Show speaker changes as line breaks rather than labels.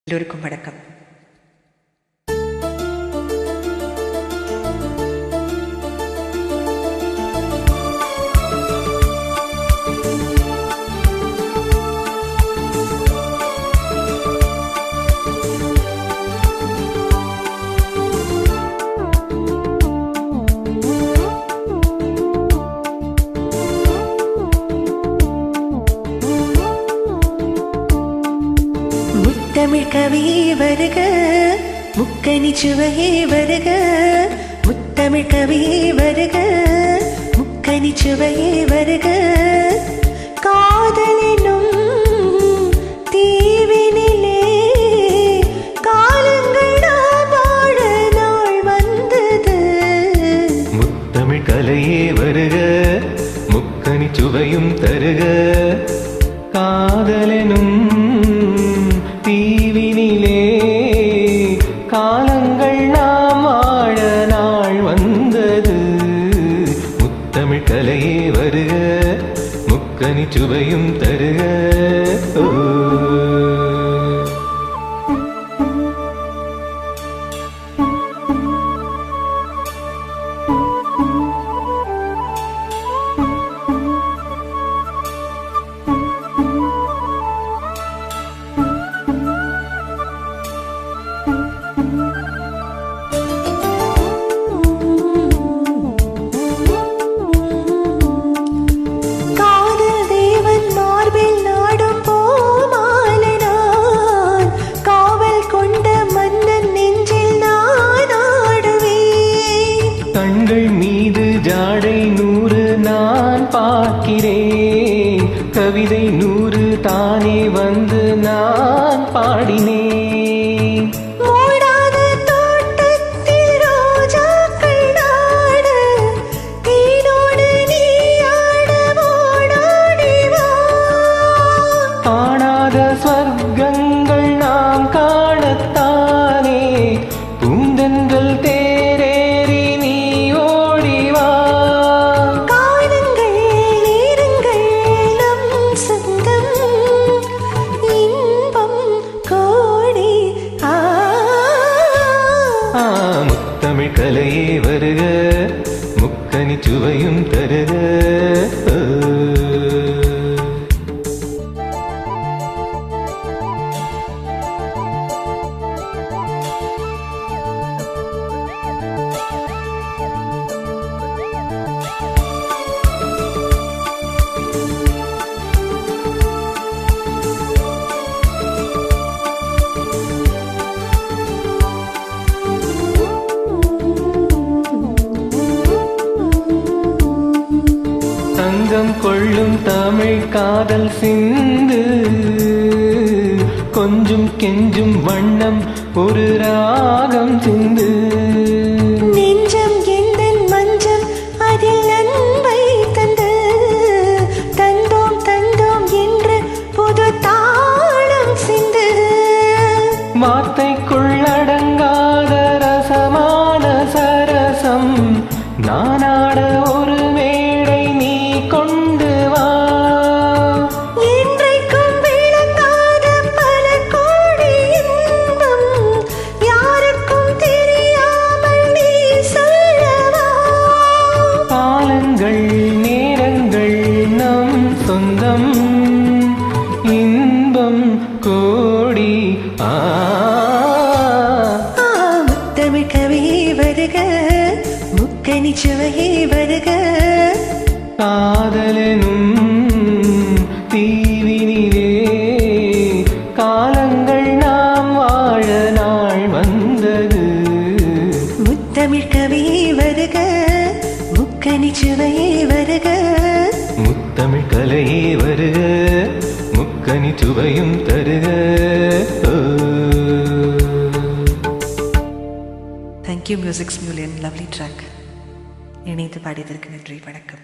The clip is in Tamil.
எல்லோருக்கும் வணக்கம். தமிழ் கவி வருக, முக்கனி சுவையே வருக. முத்தமிழ் கவி வருக, முக்கனி சுவையே வருக. காதலினும் தீவினிலே காலங்கள் நாம் வாழ நாள் வந்தது.
முத்தமிழ் கலையே வருக, முக்கனி சுவையும் தருக. காதலெனும் தீவினிலே காலங்கள் நாம் வாழ நாள் வந்தது. முத்தமிழ் கலையே வருக, முக்கனி சுவையும் தருக. கண்கள் மீது ஜாடை 100 நான் பார்க்கிறேன், கவிதை 100 தானே வந்து நான் பாடினேன். காணாத ஸ்வர்க்கங்கள் நாம் காணத்தானே பூந்தென்றல் தேரேறி நீ ஓடிவா.
காலங்கள் நேரங்கள் நம் சொந்தம், இன்பம் கோடி.
முத்தமிழ் கலையே வருக, முக்கனி சுவையும் தருக. தங்கம் கொள்ளும் தமிழ் காதல் சிந்து, கொஞ்சம் கெஞ்சும் வண்ணம் ஒரு ராகம் சிந்து.
நெஞ்சம் எந்தன் மஞ்சம் அதில் அன்பை தந்து, தந்தோம் தந்தோம் என்று புது தாளம் சிந்து.
வார்த்தைக்குள்ளடங்காத ரசமான சரசம் நானாட ஒரு மேடை நீ கொண்டு வா.
இன்றைக்கும் விளங்காத பல கோடி இன்பம் யாருக்கும் தெரியாமல் நீ சொல்லவா.
காலங்கள் நேரங்கள் நம் சொந்தம், இன்பம் கோடி.
முத்தமிழ் கவி வருக, முக்கனி சுவையே வருக.
காதலெனும் தீவினிலே காலங்கள் நாம் வாழ நாள் வந்தது.
முத்தமிழ் கவி வருக, முக்கனி சுவையே வருக.
முத்தமிழ் கலையே வருக, முக்கனி சுவையும் தருக.
தேங்க்யூ மியூசிக்ஸ் மியூலியன், லவ்லி ட்ராக். இணைத்து பாடியதற்கு நன்றி, வணக்கம்.